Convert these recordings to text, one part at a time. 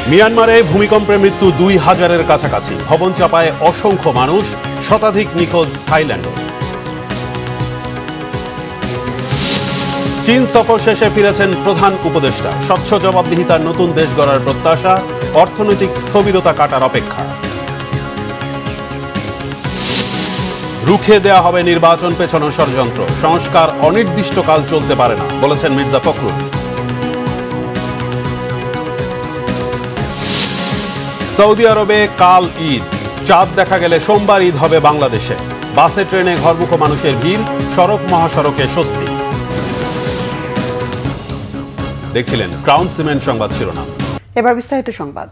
মিয়ানমারে ভূমিকম্পে মৃত্যু ২,০০০-এর কাছাকাছি। ভবন চাপায় অসংখ্য মানুষ, শতাধিক নিখোঁজ থাইল্যান্ডে। চীন সফর শেষে ফিরেছেন প্রধান উপদেষ্টা। স্বচ্ছ জবাবদিহিতার নতুন দেশ গড়ার প্রত্যাশা, অর্থনৈতিক স্থবিরতা কাটার অপেক্ষা। রুখে দেয়া হবে নির্বাচন পেছানো ষড়যন্ত্র, সংস্কার অনির্দিষ্টকাল চলতে পারে না বলেছেন মির্জা ফখরুল। সৌদি আরবে কাল ঈদ, চাঁদ দেখা গেলে সোমবার ঈদ হবে বাংলাদেশে। বাসে ট্রেনে ঘরমুখো মানুষের ভিড়, সড়ক মহাসড়কে স্বস্তি। দেখছিলেন ক্রাউন সিমেন্ট সংবাদ শিরোনাম। এবার বিস্তারিত সংবাদ।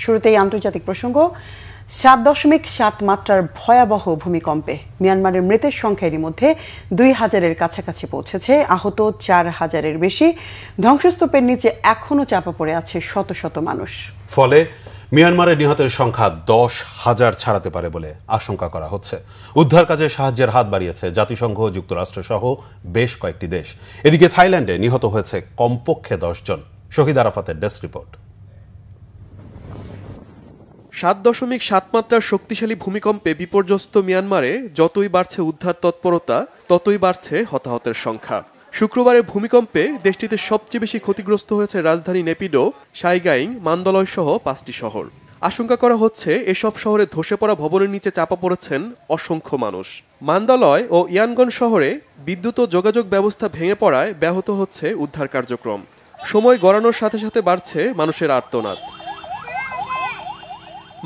শুরুতেই আন্তর্জাতিক প্রসঙ্গ। ৭.৭ মাত্রার ভয়াবহ ভূমিকম্পে মিয়ানমারের মৃতের সংখ্যা এর মধ্যে ২,০০০-এর কাছাকাছি পৌঁছেছে। আহত ৪,০০০-এর বেশি। ধ্বংসস্তূপের নিচে এখনও চাপা পড়ে আছে শত শত মানুষ। ফলে মিয়ানমারের নিহতের সংখ্যা ১০,০০০ ছাড়াতে পারে বলে আশঙ্কা করা হচ্ছে। উদ্ধার কাজে সাহায্যের হাত বাড়িয়েছে জাতিসংঘ, যুক্তরাষ্ট্র সহ বেশ কয়েকটি দেশ। এদিকে থাইল্যান্ডে নিহত হয়েছে কমপক্ষে ১০ জন। শহীদ আরাফাতের ডেস্ক রিপোর্ট। ৭.৭ মাত্রার শক্তিশালী ভূমিকম্পে বিপর্যস্ত মিয়ানমারে যতই বাড়ছে উদ্ধার তৎপরতা, ততই বাড়ছে হতাহতের সংখ্যা। শুক্রবারের ভূমিকম্পে দেশটিতে সবচেয়ে বেশি ক্ষতিগ্রস্ত হয়েছে রাজধানী নেপিডো, সাইগাইং, মান্দালয় সহ ৫টি শহর। আশঙ্কা করা হচ্ছে এসব শহরে ধসে পড়া ভবনের নিচে চাপা পড়েছেন অসংখ্য মানুষ। মান্দালয় ও ইয়ানগন শহরে বিদ্যুৎ ও যোগাযোগ ব্যবস্থা ভেঙে পড়ায় ব্যাহত হচ্ছে উদ্ধার কার্যক্রম। সময় গড়ানোর সাথে সাথে বাড়ছে মানুষের আর্তনাদ।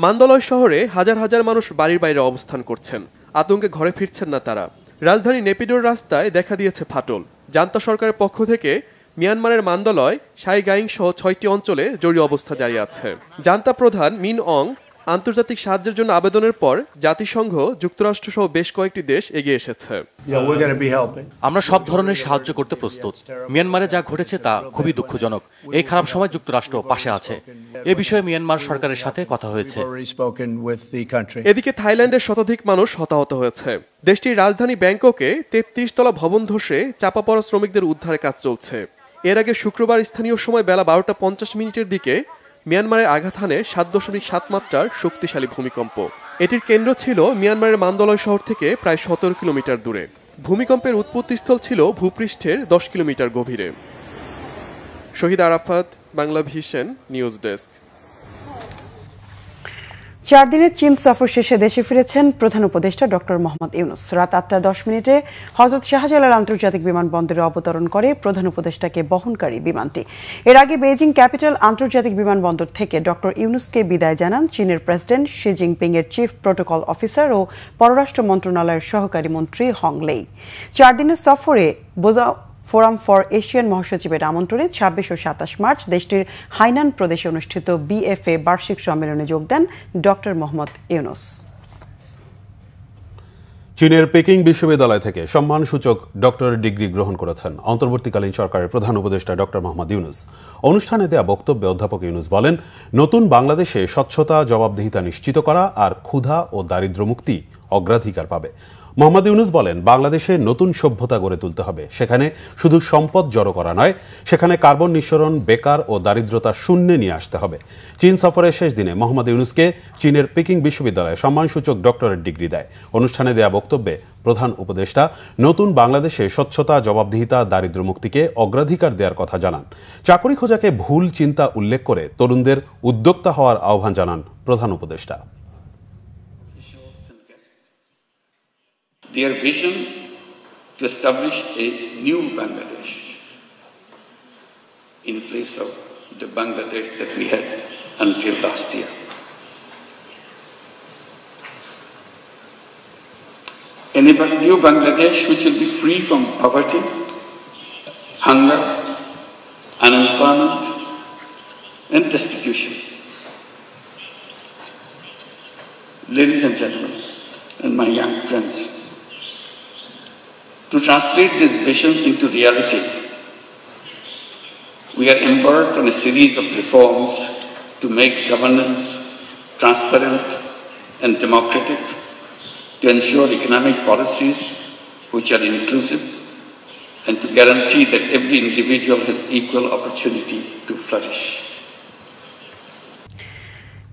মান্দালয় শহরে হাজার হাজার মানুষ বাড়ির বাইরে অবস্থান করছেন। আতঙ্কে ঘরে ফিরছেন না তারা। রাজধানী নেপিডোর রাস্তায় দেখা দিয়েছে ফাটল। জান্তা সরকারের পক্ষ থেকে মিয়ানমারের মান্দালয়, সাইগাইং সহ ৬টি অঞ্চলে জরুরি অবস্থা জারি আছে। জান্তা প্রধান মিন অং আন্তর্জাতিক সাহায্যের জন্য আবেদনের পর জাতিসংঘ, যুক্তরাষ্ট্র সহ বেশ কয়েকটি দেশ এগিয়ে এসেছে। আমরা সব ধরনের সাহায্য করতে প্রস্তুত। মিয়ানমারে যা ঘটেছে তা খুবই দুঃখজনক। এই খারাপ সময় যুক্তরাষ্ট্র পাশে আছে। এ বিষয়ে মিয়ানমার সরকারের সাথে কথা হয়েছে। এদিকে থাইল্যান্ডের শতাধিক মানুষ হতাহত হয়েছে। দেশটির রাজধানী ব্যাংককে ৩৩ তলা ভবন ধসে চাপা পড়া শ্রমিকদের উদ্ধারের কাজ চলছে। এর আগে শুক্রবার স্থানীয় সময় বেলা ১২টা ৫০ মিনিটের দিকে মিয়ানমারে আঘাত হানে ৭.৭ মাত্রার শক্তিশালী ভূমিকম্প। এটির কেন্দ্র ছিল মিয়ানমারের মান্দালয় শহর থেকে প্রায় ১৭ কিলোমিটার দূরে। ভূমিকম্পের উৎপত্তিস্থল ছিল ভূপৃষ্ঠের ১০ কিলোমিটার গভীরে। Shahid Arafat, Bangla vision news desk. ৪ দিনের চীন সফর শেষে দেশে ফিরেছেন প্রধান উপদেষ্টা ডক্টর মোহাম্মদ ইউনূস। রাত ৮টা ১০ হযরত শাহজালাল আন্তর্জাতিক বিমানবন্দরে অবতরণ করে প্রধান উপদেষ্টাকে বহনকারী বিমানটি। এর আগে বেইজিং ক্যাপিটাল আন্তর্জাতিক বিমানবন্দর থেকে ডক্টর ইউনূসকে বিদায় জানান চীনের প্রেসিডেন্ট শি জিনপিং এর চিফ প্রোটোকল অফিসার ও পররাষ্ট্র মন্ত্রণালয়ের সহকারী মন্ত্রী হং লেই। ৪ দিনের সফরে ফোরাম ফর এশিয়ান মহাসচিবের আমন্ত্রণে ২৬ ও ২৭ মার্চ দেশটির হাইনান প্রদেশে অনুষ্ঠিত বিএফএ বার্ষিক সম্মেলনে যোগ দেন ডক্টর মোহাম্মদ ইউনূস। চীনের পেকিং বিশ্ববিদ্যালয় থেকে সম্মানসূচক ডক্টরেট ডিগ্রি গ্রহণ করেছেন অন্তর্বর্তীকালীন সরকারের প্রধান উপদেষ্টা ডক্টর মোহাম্মদ ইউনূস। অনুষ্ঠানে দেয়া বক্তব্যে অধ্যাপক ইউনূস বলেন, নতুন বাংলাদেশে স্বচ্ছতা, জবাবদিহিতা নিশ্চিত করা আর ক্ষুধা ও দারিদ্র্য মুক্তি অগ্রাধিকার পাবে। মোহাম্মদ ইউনূস বলেন, বাংলাদেশে নতুন সভ্যতা গড়ে তুলতে হবে। সেখানে শুধু সম্পদ জড়ো করা নয়, সেখানে কার্বন নিঃসরণ, বেকার ও দারিদ্রতা শূন্যে নিয়ে আসতে হবে। চীন সফরের শেষ দিনে মোহাম্মদ ইউনূসকে চীনের পেকিং বিশ্ববিদ্যালয়ে সম্মানসূচক ডক্টরেট ডিগ্রি দেয়। অনুষ্ঠানে দেয়া বক্তব্যে প্রধান উপদেষ্টা নতুন বাংলাদেশে স্বচ্ছতা, জবাবদিহিতা, দারিদ্র্য মুক্তিকে অগ্রাধিকার দেওয়ার কথা জানান। চাকরি খোঁজাকে ভুল চিন্তা উল্লেখ করে তরুণদের উদ্যোক্তা হওয়ার আহ্বান জানান প্রধান উপদেষ্টা। Their vision to establish a new Bangladesh in place of the Bangladesh that we had until last year. A new Bangladesh which will be free from poverty, hunger, unemployment, and destitution. Ladies and gentlemen, and my young friends, to translate this vision into reality, we are embarked on a series of reforms to make governance transparent and democratic, to ensure economic policies which are inclusive, and to guarantee that every individual has equal opportunity to flourish.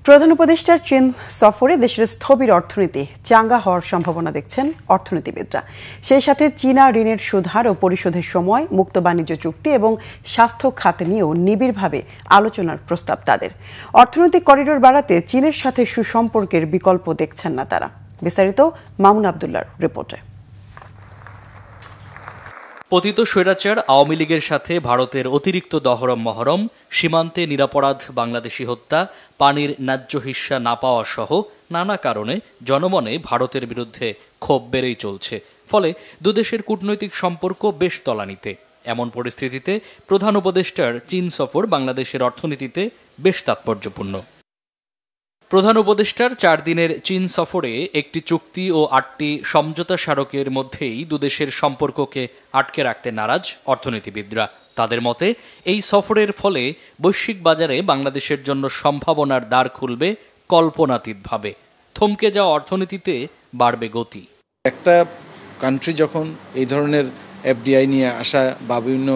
প্রধান উপদেষ্টার চীন সফরে দেশের স্থবির অর্থনীতি চাঙ্গা হওয়ার সম্ভাবনা দেখছেন অর্থনীতিবিদরা। সেই সাথে চীনা ঋণের সুদহার ও পরিশোধের সময়, মুক্ত বাণিজ্য চুক্তি এবং স্বাস্থ্য খাত নিয়েও নিবিড়ভাবে আলোচনার প্রস্তাব তাদের। অর্থনৈতিক করিডোর বাড়াতে চীনের সাথে সুসম্পর্কের বিকল্প দেখছেন না তারা। বিস্তারিত মামুন আবদুল্লাহর রিপোর্টে। পতিত স্বৈরাচার আওয়ামী লীগের সাথে ভারতের অতিরিক্ত দহরম মহরম, সীমান্তে নিরাপরাধ বাংলাদেশি হত্যা, পানির ন্যায্য হিস্যা না পাওয়া সহ নানা কারণে জনমনে ভারতের বিরুদ্ধে ক্ষোভ বেড়েই চলছে। ফলে দুদেশের কূটনৈতিক সম্পর্ক বেশ তলানিতে। এমন পরিস্থিতিতে প্রধান উপদেষ্টার চীন সফর বাংলাদেশের অর্থনীতিতে বেশ তাৎপর্যপূর্ণ। প্রধান উপদেষ্টার 4 দিনের চীন সফরে একটি চুক্তি ও 8টি সমঝোতা স্মারকের মধ্যেই দুদেশের সম্পর্ককে আটকে রাখতে নারাজ অর্থনীতিবিদরা। তাদের মতে এই সফরের ফলে বৈশ্বিক বাজারে বাংলাদেশের জন্য সম্ভাবনার দ্বার খুলবে কল্পনাতীতভাবে। থমকে যাওয়া অর্থনীতিতে বাড়বে গতি। একটা কান্ট্রি যখন এই ধরনের এফডিআই নিয়ে আসা বা বিভিন্ন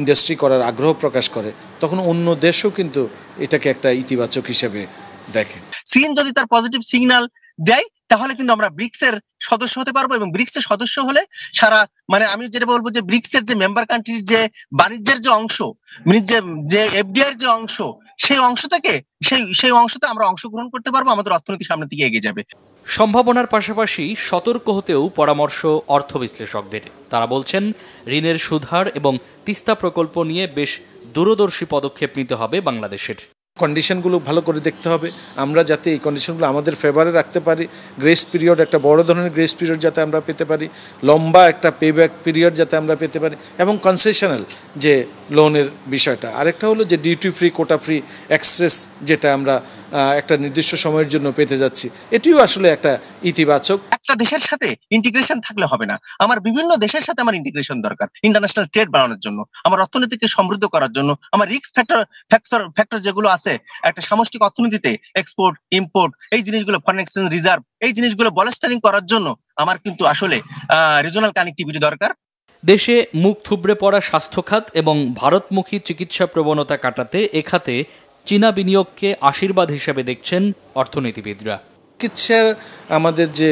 ইন্ডাস্ট্রি করার আগ্রহ প্রকাশ করে, তখন অন্য দেশও কিন্তু এটাকে একটা ইতিবাচক হিসেবে দেখে। চীন যদি তার পজিটিভ সিগন্যাল দেয় তাহলে কিন্তু আমরা ব্রিক্স এর সদস্য হতে পারবো, এবং ব্রিক্স এর সদস্য হলে সারা আমি যেটা বলবো যে ব্রিক্স এর যে মেম্বার কান্ট্রির যে বাণিজ্যের যে অংশ, যে এফডিআই যে অংশ, সেই অংশ থেকে সেই অংশতে আমরা অংশগ্রহণ করতে পারবো, আমাদের অর্থনীতি সামনের দিকে এগিয়ে যাবে। সম্ভাবনার পাশাপাশি সতর্ক হতেও পরামর্শ অর্থ বিশ্লেষকদের। তারা বলছেন ঋণের সুদহার এবং তিস্তা প্রকল্প নিয়ে বেশ দূরদর্শী পদক্ষেপ নিতে হবে বাংলাদেশের। কন্ডিশনগুলো ভালো করে দেখতে হবে, আমরা যাতে এই কন্ডিশনগুলো আমাদের ফেভারে রাখতে পারি। গ্রেস পিরিয়ড, একটা বড় ধরনের গ্রেস পিরিয়ড যাতে আমরা পেতে পারি, লম্বা একটা পেব্যাক পিরিয়ড যাতে আমরা পেতে পারি, এবং কনসেশনাল যে লোনের বিষয়টা। আরেকটা হলো যে duty free, quota free access যেটা আমরা একটা নির্দিষ্ট সময়ের জন্য পেতে যাচ্ছি, এটিও আসলে একটা ইতিবাচক। একটা দেশের সাথে ইন্টিগ্রেশন থাকলে হবে না, আমার বিভিন্ন দেশের সাথে আমার ইন্টিগ্রেশন দরকার ইন্টারন্যাশনাল ট্রেড বাড়ানোর জন্য, আমার অর্থনীতিকে সমৃদ্ধ করার জন্য, আমার রিস্ক ফ্যাক্টর যেগুলো আছে একটা সামষ্টিক অর্থনীতিতে, এক্সপোর্ট ইম্পোর্ট, এই জিনিসগুলো, ফরেন এক্সচেঞ্জ রিজার্ভ, এই জিনিসগুলো বলাস্টারিং করার জন্য আমার কিন্তু আসলে রিজনাল কানেক্টিভিটি দরকার। দেশে মুখ থুবড়ে পড়া স্বাস্থ্য খাত এবং ভারতমুখী চিকিৎসা প্রবণতা কাটাতে এ খাতে চীনা বিনিয়োগকে আশীর্বাদ হিসেবে দেখছেন অর্থনীতিবিদরা। চিকিৎসার আমাদের যে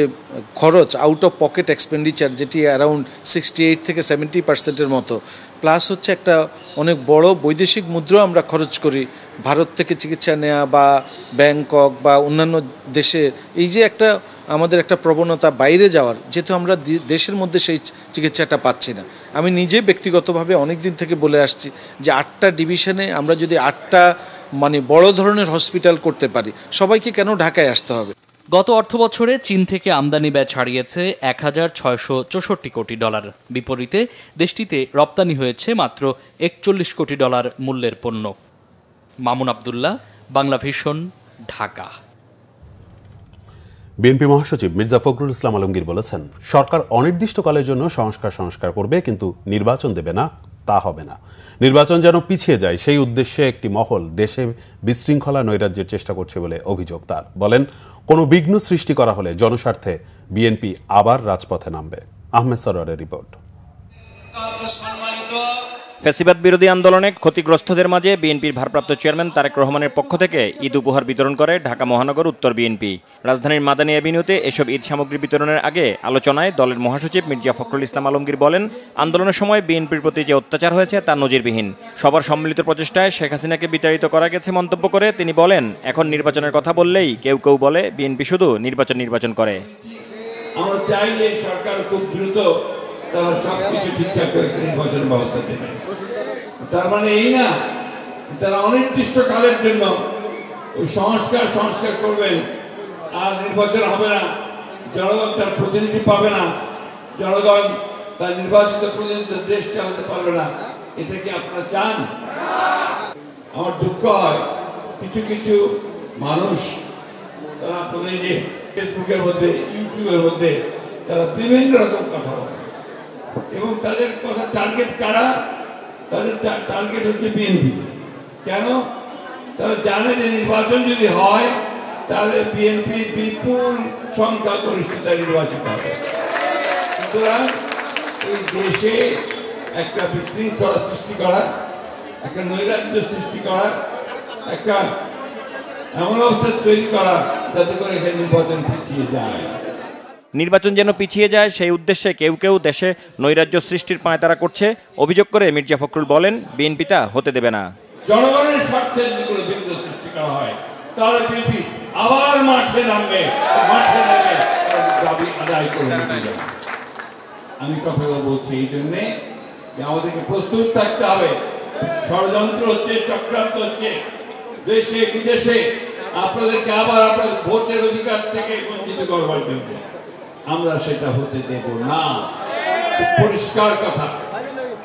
খরচ, আউট অফ পকেট এক্সপেন্ডিচার, যেটি অ্যারাউন্ড 68 থেকে 70% মতো, প্লাস হচ্ছে একটা অনেক বড় বৈদেশিক মুদ্রা আমরা খরচ করি ভারত থেকে চিকিৎসা নেওয়া বা ব্যাংকক বা অন্যান্য দেশে। এই যে একটা আমাদের একটা প্রবণতা বাইরে যাওয়ার, যেহেতু আমরা দেশের মধ্যে সেই চিকিৎসাটা পাচ্ছি না। আমি নিজে ব্যক্তিগতভাবে অনেক দিন থেকে বলে আসছি যে 8টা ডিভিশনে আমরা যদি 8টা বড় ধরনের হসপিটাল করতে পারি, সবাইকে কেন ঢাকায় আসতে হবে। গত অর্থবছরে চীন থেকে আমদানি ব্যয় ছাড়িয়েছে $1,664 কোটি। বিপরীতে দেশটিতে রপ্তানি হয়েছে মাত্র $41 কোটি মূল্যের পণ্য। মামুন আবদুল্লাহ, বাংলা ভিশন, ঢাকা। বিএনপি মহাসচিব মির্জা ফখরুল ইসলাম আলমগীর বলেছেন, সরকার অনির্দিষ্টকালের জন্য সংস্কার করবে, কিন্তু নির্বাচন দেবে না, তা হবে না। নির্বাচন যেন পিছিয়ে যায় সেই উদ্দেশ্যে একটি মহল দেশে বিশৃঙ্খলা নৈরাজ্যের চেষ্টা করছে বলে অভিযোগ তার। বলেন, কোনো বিঘ্ন সৃষ্টি করা হলে জনস্বার্থে বিএনপি আবার রাজপথে নামবে। আহমেদ সরোয়ারের রিপোর্ট। ফ্যাসিবাদ বিরোধী আন্দোলনে ক্ষতিগ্রস্তদের মাঝে বিএনপির ভারপ্রাপ্ত চেয়ারম্যান তারেক রহমানের পক্ষ থেকে ঈদ উপহার বিতরণ করে ঢাকা মহানগর উত্তর বিএনপি। রাজধানীর মাদানী অ্যাভিনিউতে এসব ঈদ সামগ্রী বিতরণের আগে আলোচনায় দলের মহাসচিব মির্জা ফখরুল ইসলাম আলমগীর বলেন, আন্দোলনের সময় বিএনপির প্রতি যে অত্যাচার হয়েছে তা নজিরবিহীন। সবার সম্মিলিত প্রচেষ্টায় শেখ হাসিনাকে বিতাড়িত করা গেছে মন্তব্য করে তিনি বলেন, এখন নির্বাচনের কথা বললেই কেউ বলে বিএনপি শুধু নির্বাচন করে। আমরা চাই যে সরকার খুব দ্রুত তারা সবকিছু ঠিকঠাক করে নির্বাচন ব্যবস্থা দেবে। তার মানে এই না তারা অনির্দিষ্ট কালের জন্য ওই সংস্কার করবেন আর নির্বাচন হবে না, জনগণ তার প্রতিনিধি পাবে না, জনগণ তার নির্বাচিত প্রতিনিধি দেশ চালাতে পারবে না। এটা কি আপনারা চান? আমার দুঃখ হয় কিছু মানুষ তারা আপনাদের যে ফেসবুকের মধ্যে, ইউটিউবের মধ্যে তারা বিভিন্ন রকম কথা বলে, এবং তাদের কথা টার্গেট কারা? তাদের টার্গেট হচ্ছে বিএনপি। কেন? তারা জানে যে নির্বাচন যদি হয় তাহলে বিএনপি বিপুল সংখ্যাগরিষ্ঠতায় নির্বাচিত হবে। সুতরাং এই দেশে একটা বিশৃঙ্খলা সৃষ্টি করা, একটা নৈরাজ্য সৃষ্টি করা, একটা এমন অবস্থা তৈরি করা যাতে করে এখানে নির্বাচন পিছিয়ে যায়। নির্বাচন যেন পিছিয়ে যায় সেই উদ্দেশ্যে কেউ কেউ দেশে নৈরাজ্য সৃষ্টির পায়তারা করছে অভিযোগ করে মির্জা ফখরুল বলেন, বিএনপি তা হতে দেবে না। জনগণের স্বার্থে যদি কোনো বিঘ্ন সৃষ্টি করা হয় তাহলে বিএনপি আবার মাঠে নামবে, দাবি আদায় করে নিতে যাবে। আমি কথাগুলো বলছি এই জন্যে যে আমাদেরকে প্রস্তুত থাকতে হবে। ষড়যন্ত্র হচ্ছে, চক্রান্ত হচ্ছে দেশে বিদেশে, আপনাদেরকে আবার আপনাদের ভোটের অধিকার থেকে বঞ্চিত করবার জন্য। আমরা সেটা হতে দেব না। পরিষ্কার কথা,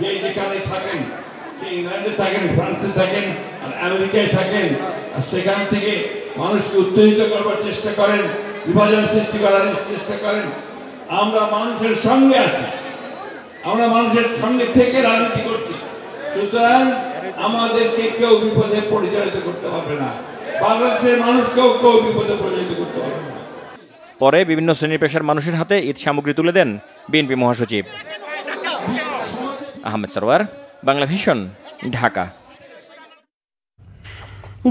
যে যেখানে থাকেন, যে ইংল্যান্ডে থাকেন, ফ্রান্সে থাকেন, আর আমেরিকায় থাকেন, আর সেখান থেকে মানুষকে উত্তেজিত করবার চেষ্টা করেন, বিভাজন সৃষ্টি করার চেষ্টা করেন। আমরা মানুষের সঙ্গে আছি, আমরা মানুষের সঙ্গে থেকে রাজনীতি করছি। সুতরাং আমাদেরকে কেউ বিপদে পরিচালিত করতে পারবে না, বাংলাদেশের মানুষকেও কেউ বিপদে পরিচালিত করতে পারবে না। পরে বিভিন্ন শ্রেণী পেশার মানুষের হাতে ঈদ সামগ্রী তুলে দেন বিএনপি মহাসচিব। আহমেদ সরওয়ার, বাংলা ভিশন, ঢাকা।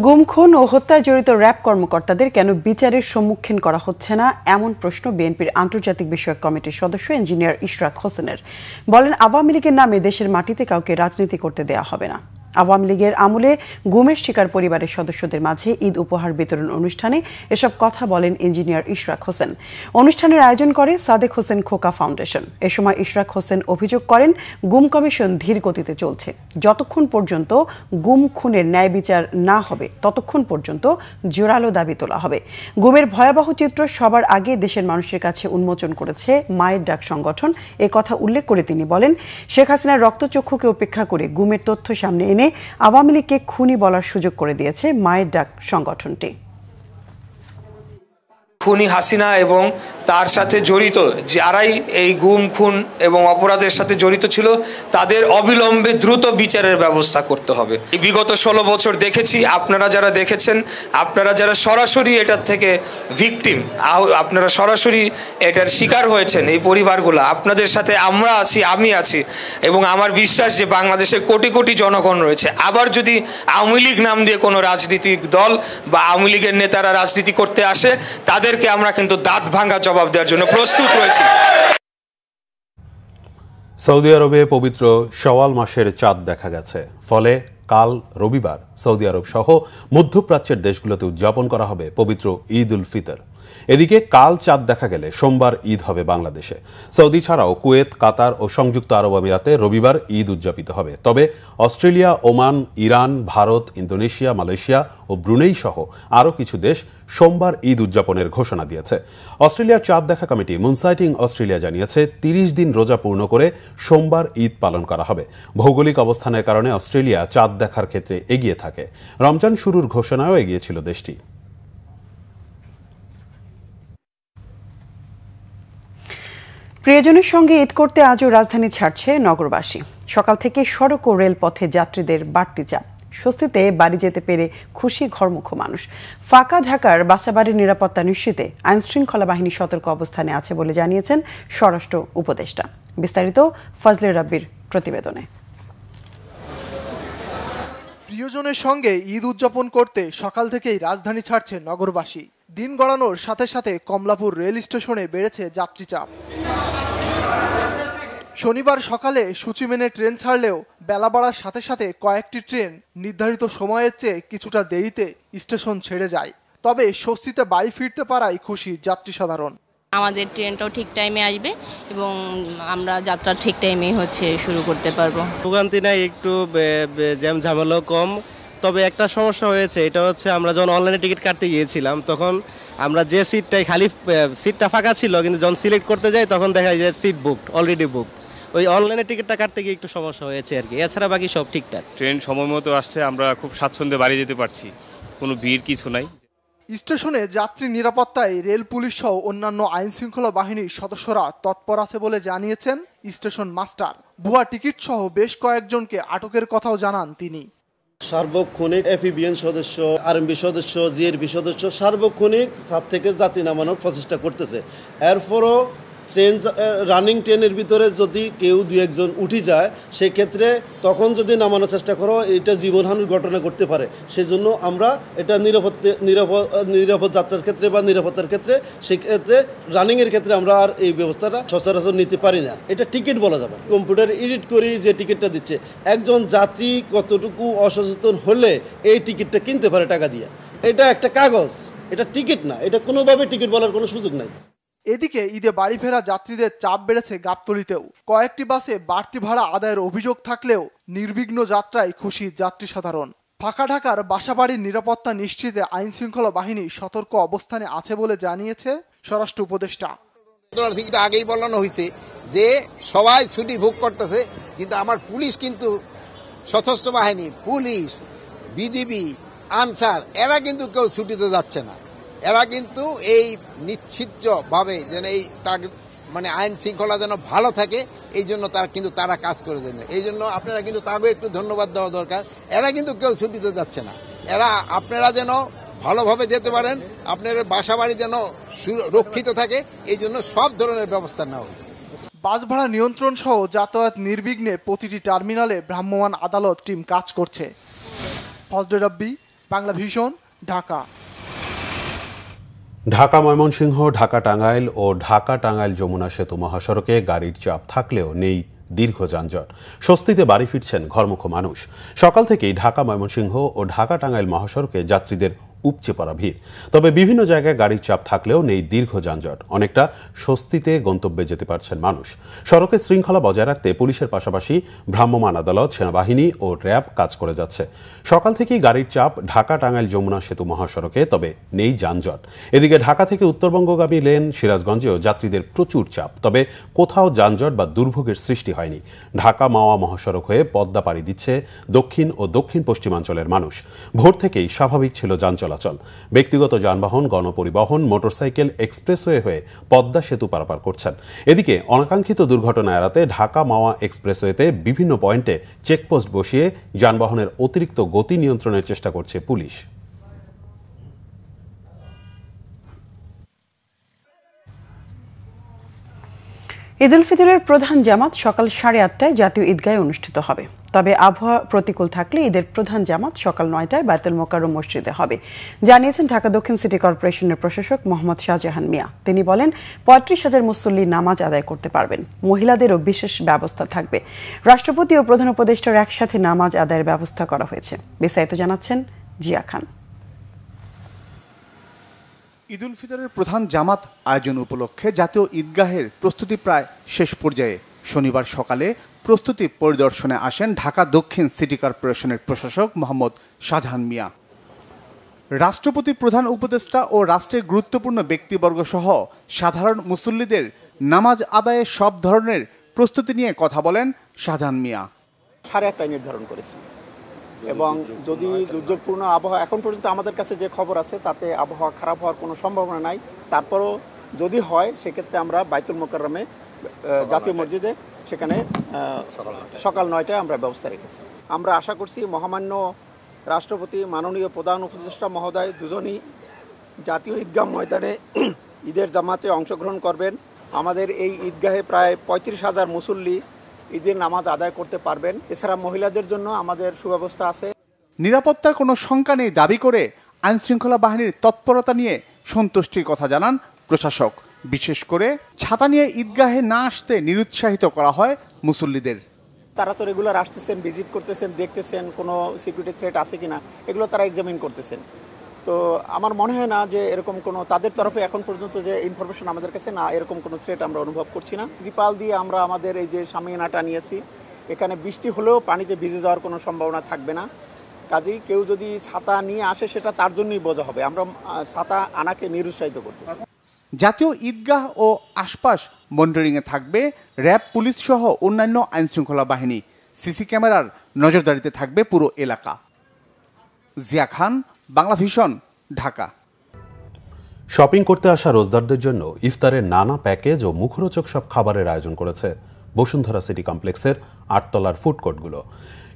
গুম, খুন ও হত্যায় জড়িত র্যাব কর্মকর্তাদের কেন বিচারের সম্মুখীন করা হচ্ছে না, এমন প্রশ্ন বিএনপির আন্তর্জাতিক বিষয়ক কমিটির সদস্য ইঞ্জিনিয়ার ইশরাক হোসেনের। বলেন, আওয়ামী লীগের নামে দেশের মাটিতে কাউকে রাজনীতি করতে দেয়া হবে না। আওয়ামী লীগের আমলে গুমের শিকার পরিবারের সদস্যদের মাঝে ঈদ উপহার বিতরণ অনুষ্ঠানে এসব কথা বলেন ইঞ্জিনিয়ার ইশরাক হোসেন। অনুষ্ঠানের আয়োজন করে সাদেক হোসেন খোকা ফাউন্ডেশন। এ সময় ইশরাক হোসেন অভিযোগ করেন, গুম কমিশন ধীর গতিতে চলছে। যতক্ষণ পর্যন্ত গুম খুনের ন্যায় বিচার না হবে ততক্ষণ পর্যন্ত জোরালো দাবি তোলা হবে। গুমের ভয়াবহ চিত্র সবার আগে দেশের মানুষের কাছে উন্মোচন করেছে মায়ের ডাক সংগঠন। এ কথা উল্লেখ করে তিনি বলেন, শেখ হাসিনার রক্তচক্ষুকে উপেক্ষা করে গুমের তথ্য সামনে এনে আওয়ামী লীগকে খুনি বলার সুযোগ করে দিয়েছে মায়ের ডাক সংগঠনটি। খুনি হাসিনা এবং তার সাথে জড়িত যারাই এই গুম, খুন এবং অপরাধের সাথে জড়িত ছিল তাদের অবিলম্বে দ্রুত বিচারের ব্যবস্থা করতে হবে। বিগত 16 বছর দেখেছি, আপনারা যারা দেখেছেন, আপনারা যারা সরাসরি এটার থেকে ভিকটিম, আপনারা সরাসরি এটার শিকার হয়েছেন, এই পরিবারগুলো, আপনাদের সাথে আমরা আছি, আমি আছি, এবং আমার বিশ্বাস যে বাংলাদেশের কোটি কোটি জনগণ রয়েছে। আবার যদি আওয়ামী লীগ নাম দিয়ে কোনো রাজনৈতিক দল বা আওয়ামী লীগের নেতারা রাজনীতি করতে আসে, তাদেরকে আমরা কিন্তু দাঁত ভাঙা জবাব দেওয়ার জন্য প্রস্তুত রয়েছি। সৌদি আরবে পবিত্র শাওয়াল মাসের চাঁদ দেখা গেছে। ফলে কাল রবিবার সৌদি আরব সহ মধ্যপ্রাচ্যের দেশগুলোতে উদযাপন করা হবে পবিত্র ঈদ উল ফিতর। এদিকে কাল চাঁদ দেখা গেলে সোমবার ঈদ হবে বাংলাদেশে। সৌদি ছাড়াও কুয়েত, কাতার ও সংযুক্ত আরব আমিরাতে রবিবার ঈদ উদযাপিত হবে। তবে Australia, Oman, Iran, Bharat, Indonesia, Malaysia ও ব্রুনেই সহ আরও কিছু দেশ সোমবার ঈদ উদযাপনের ঘোষণা দিয়েছে। অস্ট্রেলিয়ার চাঁদ দেখা কমিটি মুনসাইটিং অস্ট্রেলিয়া জানিয়েছে, 30 দিন রোজা পূর্ণ করে সোমবার ঈদ পালন করা হবে। ভৌগোলিক অবস্থানের কারণে অস্ট্রেলিয়া চাঁদ দেখার ক্ষেত্রে এগিয়ে থাকে। রমজান শুরুর ঘোষণাও এগিয়েছিল দেশটি। প্রিয়জনের সঙ্গে ঈদ করতে আজও রাজধানী ছাড়ছে নগরবাসী। সকাল থেকে সড়ক ও রেলপথে যাত্রীদের বাড়তি চাপ। স্বস্তিতে বাড়ি যেতে পেরে খুশি ঘরমুখ মানুষ। ফাঁকা ঢাকার বাসাবাড়ির নিরাপত্তা নিশ্চিতে আইনশৃঙ্খলা বাহিনী সতর্ক অবস্থানে আছে বলে জানিয়েছেন স্বরাষ্ট্র উপদেষ্টা। বিস্তারিত ফজলে রাব্বির প্রতিবেদনে। প্রিয়জনের সঙ্গে ঈদ উদযাপন করতে সকাল থেকেই রাজধানী ছাড়ছে নগরবাসী। দিন গড়ানোর সাথে সাথে কমলাপুর রেল স্টেশনে বেড়েছে যাত্রী চাপ। শনিবার সকালে সূচি মেনে ট্রেন ছাড়লেও বেলা বাড়ার সাথে সাথে কয়েকটি ট্রেন নির্ধারিত সময়ের চেয়ে কিছুটা দেরিতে স্টেশন ছেড়ে যায়। তবে স্বস্তিতে বাড়ি ফিরতে পারায় খুশি যাত্রী সাধারণ। আমাদের ট্রেনটাও ঠিক টাইমে আসবে এবং আমরা যাত্রা ঠিক টাইমে শুরু করতে পারবো। ভোগান্তি নাই, একটু জ্যাম ঝামেলাও কম। তবে একটা সমস্যা হয়েছে, এটা হচ্ছে আমরা যখন অনলাইনে টিকিট কাটতে গিয়েছিলাম তখন আমরা যে সিটটাই খালি সিটটা ফাঁকা ছিল, কিন্তু যখন সিলেক্ট করতে যাই তখন দেখা যায় সিট বুকড, অলরেডি বুকড। ওই অনলাইনে টিকিটটা কাটতে গিয়ে একটু সমস্যা হয়েছে আর কি। এছাড়া বাকি সব ঠিকঠাক। ট্রেন সময় মতো আসছে, আমরা খুব স্বাচ্ছন্দ্যে বাড়ি যেতে পারছি, কোনো ভিড় কিছু নাই। স্টেশনে যাত্রী নিরাপত্তায় রেল পুলিশ সহ অন্যান্য আইন শৃঙ্খলা বাহিনীর সদস্যরা তৎপর আছে বলে জানিয়েছেন স্টেশন মাস্টার। ভুয়া টিকিট সহ বেশ কয়েকজনকে আটকের কথাও জানান তিনি। সার্বক্ষণিক এপিবিএন সদস্য, আরএমবি সদস্য, জিআরবি সদস্য সার্বক্ষণিক ছাদ থেকে যাত্রী নামানোর প্রচেষ্টা করতেছে। এরপরও ট্রেন রানিং ট্রেনের ভিতরে যদি কেউ দু একজন উঠে যায় সেক্ষেত্রে তখন যদি নামানোর চেষ্টা করো এটা জীবনহানির ঘটনা ঘটতে পারে। সেজন্য আমরা এটা নিরাপদ যাত্রার ক্ষেত্রে বা নিরাপত্তার ক্ষেত্রে সেক্ষেত্রে রানিংয়ের ক্ষেত্রে আমরা আর এই ব্যবস্থাটা সচরাচর নিতে পারি না। এটা টিকিট বলা যাবে না, কম্পিউটার এডিট করি যে টিকিটটা দিচ্ছে। একজন যাত্রী কতটুকু অসচেতন হলে এই টিকিটটা কিনতে পারে টাকা দিয়ে, এটা একটা কাগজ, এটা টিকিট না, এটা কোনোভাবে টিকিট বলার কোনো সুযোগ নাই। এদিকে ঈদে বাড়ি ফেরা যাত্রীদের চাপ বেড়েছে গাবতলীতেও। কয়েকটি বাসে বাড়তি ভাড়া আদায়ের অভিযোগ থাকলেও নির্বিঘ্ন যাত্রায় খুশি যাত্রী সাধারণ। ফাঁকা ঢাকার বাসাবাড়ির নিরাপত্তা নিশ্চিতে আইন শৃঙ্খলা বাহিনী সতর্ক অবস্থানে আছে বলে জানিয়েছে স্বরাষ্ট্র উপদেষ্টা। আগেই বলানো হয়েছে যে সবাই ছুটি ভোগ করতেছে, কিন্তু আমার পুলিশ কিন্তু সশস্ত্র বাহিনী, পুলিশ, বিজিবি, আনসার এরা কিন্তু কেউ ছুটিতে যাচ্ছে না। এরা কিন্তু এই নিশ্চিতভাবে যেন এই মানে আইন শৃঙ্খলা যেন ভালো থাকে এই জন্য তারা কাজ করে দেন। এই জন্য আপনারা কিন্তু তাকেও একটু ধন্যবাদ দেওয়া দরকার। এরা কিন্তু কেউ ছুটিতে যাচ্ছে না। এরা আপনারা যেন ভালোভাবে যেতে পারেন, আপনার বাসা বাড়ি যেন রক্ষিত থাকে এই জন্য সব ধরনের ব্যবস্থা নেওয়া হয়েছে। বাস ভাড়া নিয়ন্ত্রণ সহ যাতায়াত নির্বিঘ্নে প্রতিটি টার্মিনালে ভ্রাম্যমাণ আদালত টিম কাজ করছে। ফজলে রাব্বি, বাংলা ভিশন, ঢাকা। ঢাকা ময়মনসিংহ, ঢাকা টাঙ্গাইল ও ঢাকা টাঙ্গাইল যমুনা সেতু মহাসড়কে গাড়ির চাপ থাকলেও নেই দীর্ঘ যানজট। স্বস্তিতে বাড়ি ফিরছেন ঘরমুখো মানুষ। সকাল থেকেই ঢাকা ময়মনসিংহ ও ঢাকা টাঙ্গাইল মহাসড়কে যাত্রীদের উপচে পড়া ভিড়। তবে বিভিন্ন জায়গায় গাড়ির চাপ থাকলেও নেই দীর্ঘ যানজট। অনেকটা স্বস্তিতে গন্তব্যে যেতে পারছেন মানুষ। সড়কে শৃঙ্খলা বজায় রাখতে পুলিশের পাশাপাশি ভ্রাম্যমাণ আদালত, সেনাবাহিনী ও র্যাব কাজ করে যাচ্ছে। সকাল থেকেই গাড়ির চাপ ঢাকা টাঙ্গাইল যমুনা সেতু মহাসড়কে, তবে নেই যানজট। এদিকে ঢাকা থেকে উত্তরবঙ্গগামী লেন সিরাজগঞ্জেও যাত্রীদের প্রচুর চাপ, তবে কোথাও যানজট বা দুর্ভোগের সৃষ্টি হয়নি। ঢাকা মাওয়া মহাসড়ক হয়ে পদ্মা পাড়ি দিচ্ছে দক্ষিণ ও দক্ষিণ পশ্চিমাঞ্চলের মানুষ। ভোর থেকেই স্বাভাবিক ছিল যান চলাচল। ব্যক্তিগত যানবাহন, গণপরিবহন, মোটরসাইকেল এক্সপ্রেসওয়ে হয়ে পদ্মা সেতু পারাপার করছেন। এদিকে অনাকাঙ্ক্ষিত দুর্ঘটনা এড়াতে ঢাকা মাওয়া এক্সপ্রেসওয়েতে বিভিন্ন পয়েন্টে চেকপোস্ট বসিয়ে যানবাহনের অতিরিক্ত গতি নিয়ন্ত্রণের চেষ্টা করছে পুলিশ। ঈদ উল ফিতরের প্রধান জামাত সকাল 8:30টায় জাতীয় ঈদগাহে অনুষ্ঠিত হবে। তবে আবহাওয়া প্রতিকূল থাকলে ঈদের প্রধান জামাত সকাল 9টায় বায়তুল মোকাররম মসজিদে হবে, জানিয়েছেন ঢাকা দক্ষিণ সিটি কর্পোরেশনের প্রশাসক মোহাম্মদ শাহজাহান মিয়া। তিনি বলেন 35,000 মুসল্লি নামাজ আদায় করতে পারবেন। মহিলাদেরও বিশেষ ব্যবস্থা থাকবে। রাষ্ট্রপতি ও প্রধান উপদেষ্টার একসাথে নামাজ আদায়ের ব্যবস্থা করা হয়েছে। বিস্তারিত জানাচ্ছেন জিয়া খান। ঈদ উল ফিতরের প্রধান জামাত আয়োজন উপলক্ষে জাতীয় ঈদগাহের প্রস্তুতি প্রায় শেষ পর্যায়ে। শনিবার সকালে প্রস্তুতি পরিদর্শনে আসেন ঢাকা দক্ষিণ সিটি কর্পোরেশনের প্রশাসক মোহাম্মদ শাহজাহান মিয়া। রাষ্ট্রপতি, প্রধান উপদেষ্টা ও রাষ্ট্রের গুরুত্বপূর্ণ ব্যক্তিবর্গ সহ সাধারণ মুসল্লিদের নামাজ আদায়ে সব ধরনের প্রস্তুতি নিয়ে কথা বলেন শাহজাহান মিয়া। 8:30 নির্ধারণ করেছি এবং যদি দুর্যোগপূর্ণ আবহাওয়া, এখন পর্যন্ত আমাদের কাছে যে খবর আছে তাতে আবহাওয়া খারাপ হওয়ার কোনো সম্ভাবনা নাই। তারপরও যদি হয় সেক্ষেত্রে আমরা বায়তুল মোকাররমে জাতীয় মসজিদে সেখানে সকাল 9টায় আমরা ব্যবস্থা রেখেছি। আমরা আশা করছি মহামান্য রাষ্ট্রপতি, মাননীয় প্রধান উপদেষ্টা মহোদয় দুজনই জাতীয় ঈদগাহ ময়দানে ঈদের জামাতে অংশগ্রহণ করবেন। আমাদের এই ঈদগাহে প্রায় 35,000 মুসল্লি ঈদের নামাজ আদায় করতে পারবেন। এছাড়া মহিলাদের জন্য আমাদের সুব্যবস্থা আছে। নিরাপত্তার কোনো শঙ্কা নেই দাবি করে আইন শৃঙ্খলা বাহিনীর তৎপরতা নিয়ে সন্তুষ্টির কথা জানান প্রশাসক। বিশেষ করে ছাতা নিয়ে ঈদগাহে না আসতে নিরুৎসাহিত করা হয় মুসল্লিদের। তারা তো রেগুলার আসতেছেন, ভিজিট করতেছেন, দেখতেছেন কোনো সিকিউরিটি থ্রেট আছে কিনা, এগুলো তারা এক্সামিন করতেছেন। তো আমার মনে হয় না যে এরকম কোনো তাদের তরফে এখন পর্যন্ত যে ইনফরমেশন আমাদের কাছে না, এরকম কোনো থ্রেট আমরা অনুভব করছি না। ত্রিপাল দিয়ে আমরা আমাদের এই যে শামিয়ানাটা নিয়েছি, এখানে বৃষ্টি হলেও পানিতে ভিজে যাওয়ার কোনো সম্ভাবনা থাকবে না। কাজেই কেউ যদি ছাতা নিয়ে আসে সেটা তার জন্যই বোঝা হবে। আমরা ছাতা আনাকে নিরুৎসাহিত করতেছি। জাতীয় ঈদগাহ ও আশপাশ মনিটরিংয়ে থাকবে র্যাব, পুলিশ সহ অন্যান্য আইনশৃঙ্খলা বাহিনী। সিসি ক্যামেরার নজরদারিতে থাকবে পুরো এলাকা। জিয়া খান, বাংলা ভিশন, ঢাকা। শপিং করতে আসা রোজদারদের জন্য ইফতারের নানা প্যাকেজ ও মুখরোচক সব খাবারের আয়োজন করেছে বসুন্ধরা সিটি কমপ্লেক্সের 8 তলার ফুড কোর্টগুলো।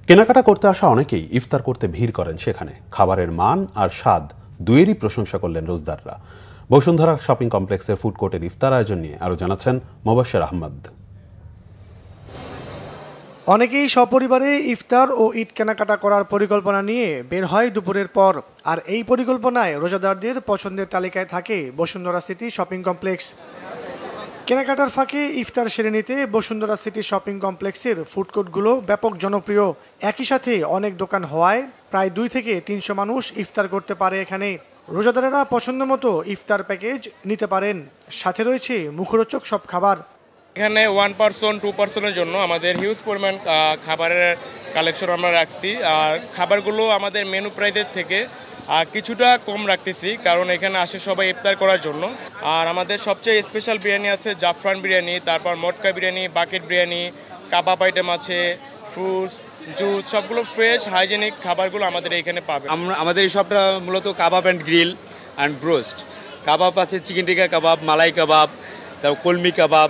কেনাকাটা করতে আসা অনেকেই ইফতার করতে ভিড় করেন সেখানে। খাবারের মান আর স্বাদ দুয়েরই প্রশংসা করলেন রোজদাররা। বসুন্ধরা শপিং কমপ্লেক্সের ফুড কোর্টের ইফতার আয়োজন নিয়ে আরও জানাচ্ছেন মোবাশ্বের আহমদ। অনেকেই সপরিবারে ইফতার ও ঈদ কেনাকাটা করার পরিকল্পনা নিয়ে বের হয় দুপুরের পর। আর এই পরিকল্পনায় রোজাদারদের পছন্দের তালিকায় থাকে বসুন্ধরা সিটি শপিং কমপ্লেক্স। কেনাকাটার ফাঁকে ইফতার সেরে নিতে বসুন্ধরা সিটি শপিং কমপ্লেক্সের ফুডকোর্টগুলো ব্যাপক জনপ্রিয়। একই সাথে অনেক দোকান হওয়ায় প্রায় 2 থেকে 300 মানুষ ইফতার করতে পারে এখানে। রোজাদারেরা পছন্দ মতো ইফতার প্যাকেজ নিতে পারেন, সাথে রয়েছে মুখরোচক সব খাবার। এখানে 1 পারসন 2 পারসনের জন্য আমাদের হিউজ পরিমাণ খাবারের কালেকশন আমরা রাখছি। আর খাবারগুলো আমাদের মেনু প্রাইসের থেকে কিছুটা কম রাখতেছি, কারণ এখানে আসে সবাই ইফতার করার জন্য। আর আমাদের সবচেয়ে স্পেশাল বিরিয়ানি আছে জাফরান বিরিয়ানি, তারপর মটকা biryani, bucket biryani, kebab item আছে, ফ্রুটস, জুস, সবগুলো ফ্রেশ হাইজেনিক খাবারগুলো আমাদের এখানে পাবে। আমাদের এই সবটা মূলত kebab and grill and broast. Kebab আছে chicken tikka kebab, malai kebab, তারপর kalmi kebab,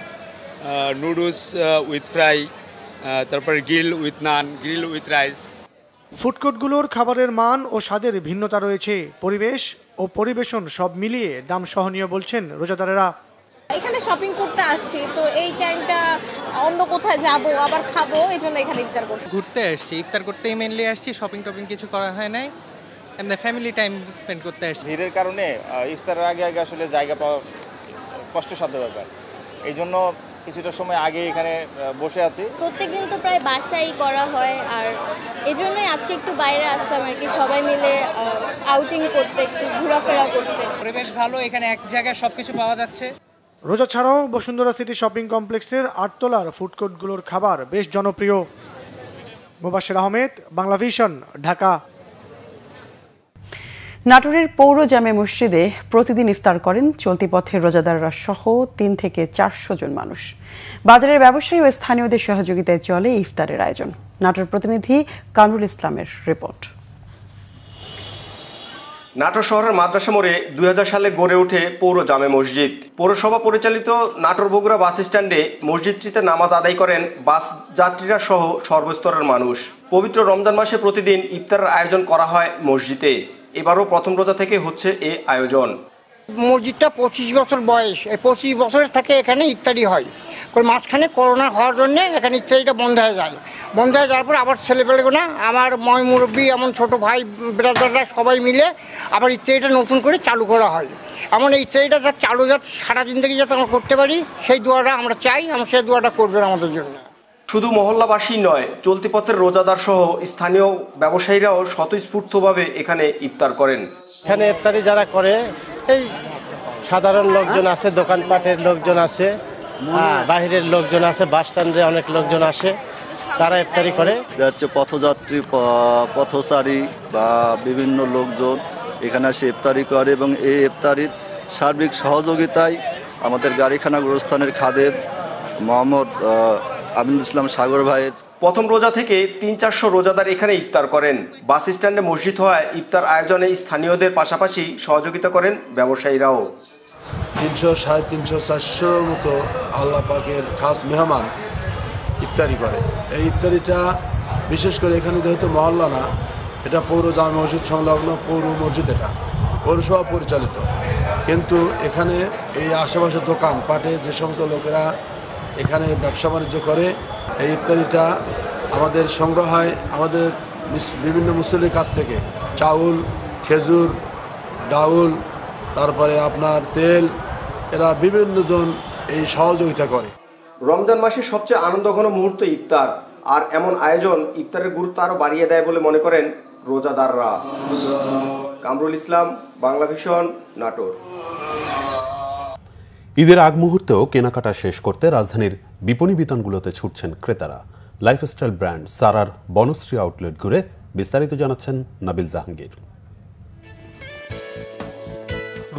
noodles with fry, তারপরে grill with naan, grill with rice. ফুডকোর্টগুলোর খাবারের মান ও স্বাদের ভিন্নতা রয়েছে। পরিবেশ ও পরিবেশন সব মিলিয়ে দাম সহনীয় বলছেন রোজাদারেরা। এখানে শপিং করতে আসছি, তো এই টাইমটা অন্য কোথায় যাব আবার খাবো, এই জন্য এখানে ইফতার করতে ঘুরতে আসছি। ইফতার করতেই মেনলি আসছি, শপিং টপিং কিছু করা হয় নাই, এমনি ফ্যামিলি টাইম স্পেন্ড করতে আসছি। ভিড়ের কারণে ইফতারের আগে আসলে জায়গা পাওয়া কষ্টসাধ্য ব্যাপার, এই জন্য কিছুটা সময় আগে এখানে বসে আছি। প্রত্যেকদিন তো প্রায় বাসায় করা হয়, আর এই জন্যই আজকে একটু বাইরে আসলাম আর কি, সবাই মিলে আউটিং করতে, একটু ঘোরাফেরা করতে। পরিবেশ ভালো, এখানে এক জায়গায় সবকিছু পাওয়া যাচ্ছে। রোজা ছাড়াও বসুন্ধরা সিটি শপিং কমপ্লেক্সের 8 তলার ফুডকোর্টগুলোর খাবার বেশ জনপ্রিয়। মোবাশ্বের আহমেদ, বাংলা ভিশন, ঢাকা। নাটোরের পৌর জামে মসজিদে প্রতিদিন ইফতার করেন চলতি পথের রোজাদাররা সহ 3 থেকে 400 জন মানুষ। বাজারের ব্যবসায়ী ও স্থানীয়দের সহযোগিতায় চলে ইফতারের আয়োজন। নাটোর প্রতিনিধি কামরুল ইসলামের রিপোর্ট। নাটোর শহরের মাদ্রাসা মোড়ে 2000 সালে গড়ে ওঠে পৌর জামে মসজিদ। পৌরসভা পরিচালিত নাটোর বগুড়া বাস স্ট্যান্ডে মসজিদটিতে নামাজ আদায় করেন বাস যাত্রীরা সহ সর্বস্তরের মানুষ। পবিত্র রমজান মাসে প্রতিদিন ইফতারের আয়োজন করা হয় মসজিদে। এবারও প্রথম রোজা থেকে হচ্ছে এই আয়োজন। মসজিদটা 25 বছর বয়স, এই 25 বছরের থেকে এখানে ইফতারি হয়। মাঝখানে করোনা হওয়ার জন্য এখানে ইফতারিটা বন্ধ হয়ে যায়। বন্ধ হয়ে যাওয়ার পর আবার ছেলেপেলেগুলো, আমার ময় মুরব্বী, এমন ছোট ভাই ব্রাদাররা সবাই মিলে আবার ইফতারিটা নতুন করে চালু করা হয়। এমন এই ইফতারিটা যাতে চালু যাতে সারাদিন থেকে যাতে আমরা করতে পারি, সেই দোয়াটা আমরা চাই, আমরা সেই দোয়াটা করবেন আমাদের জন্য। শুধু মহল্লাবাসী নয়, চলতি পথের রোজাদার সহ স্থানীয় ব্যবসায়ীরাও স্বতঃস্ফূর্তভাবে এখানে ইফতার করেন। এখানে ইফতারি যারা করে, এই সাধারণ লোকজন আছে, দোকানপাটের লোকজন আছে, বাহিরের লোকজন আছে, বাস স্ট্যান্ডে অনেক লোকজন আসে, তারা ইফতারি করে। যাচ্ছে পথযাত্রী, পথচারী বা বিভিন্ন লোকজন এখানে এসে ইফতারি করে এবং এই ইফতারির সার্বিক সহযোগিতায় আমাদের গাড়িখানা গোরস্থানের খাদেম মোহাম্মদ আমিনুল ইসলাম সাগর ভাইয়ের। প্রথম রোজা থেকে 300-400 রোজাদার এখানে ইফতার করেন। বাস স্ট্যান্ডে মসজিদ হওয়ায় ইফতার আয়োজনে স্থানীয়দের পাশাপাশি সহযোগিতা করেন ব্যবসায়ীরাও। 300, 350, 400 মতো আল্লাহ পাকের খাস মেহমান ইফতারি করে। এই ইফতারিটা বিশেষ করে এখানে যেহেতু মহল্লা না, এটা পৌর জামে মসজিদ সংলগ্ন পৌর মসজিদ, এটা পৌরসভা পরিচালিত, কিন্তু এখানে এই আশেপাশে দোকান পাটে যে সমস্ত লোকেরা এখানে ব্যবসা বাণিজ্য করে, এই ইফতারিটা আমাদের সংগ্রহ হয় আমাদের বিভিন্ন মুসল্লির কাছ থেকে। চাউল, খেজুর, ডাউল, তারপরে আপনার তেল, এরা বিভিন্ন জন এই সহযোগিতা করে। রমজান মাসের সবচেয়ে আনন্দঘন মুহূর্ত ইফতার, আর এমন আয়োজন ইফতারের গুরুত্ব আরও বাড়িয়ে দেয় বলে মনে করেন রোজাদাররা। কামরুল ইসলাম, বাংলা ভিশন, নাটোর। ঈদের আগ মুহূর্তেও কেনাকাটা শেষ করতে রাজধানীর বিপণী বিতানগুলোতে ছুটছেন ক্রেতারা। লাইফস্টাইল ব্র্যান্ড সারার বনশ্রী আউটলেট ঘুরে বিস্তারিত জানাচ্ছেন নাবিল জাহাঙ্গীর।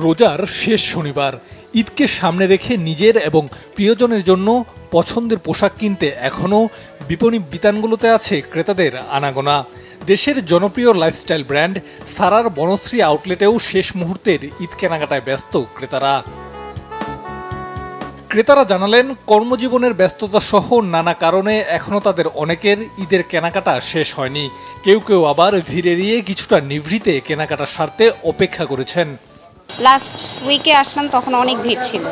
রোজার শেষ শনিবার, ঈদকে সামনে রেখে নিজের এবং প্রিয়জনের জন্য পছন্দের পোশাক কিনতে এখনও বিপণী বিতানগুলোতে আছে ক্রেতাদের আনাগোনা। দেশের জনপ্রিয় লাইফস্টাইল ব্র্যান্ড সারার বনশ্রী আউটলেটেও শেষ মুহূর্তের ঈদ কেনাকাটায় ব্যস্ত ক্রেতারা। ক্রেতারা জানালেন, কর্মজীবনের ব্যস্ততা সহ নানা কারণে এখনও তাদের অনেকের ঈদের কেনাকাটা শেষ হয়নি। কেউ কেউ আবার ভিড় এড়িয়ে কিছুটা নিভৃতে কেনাকাটা সারতে অপেক্ষা করেছেন। লাস্ট উইকে আসলাম তখন অনেক ভিড় ছিল,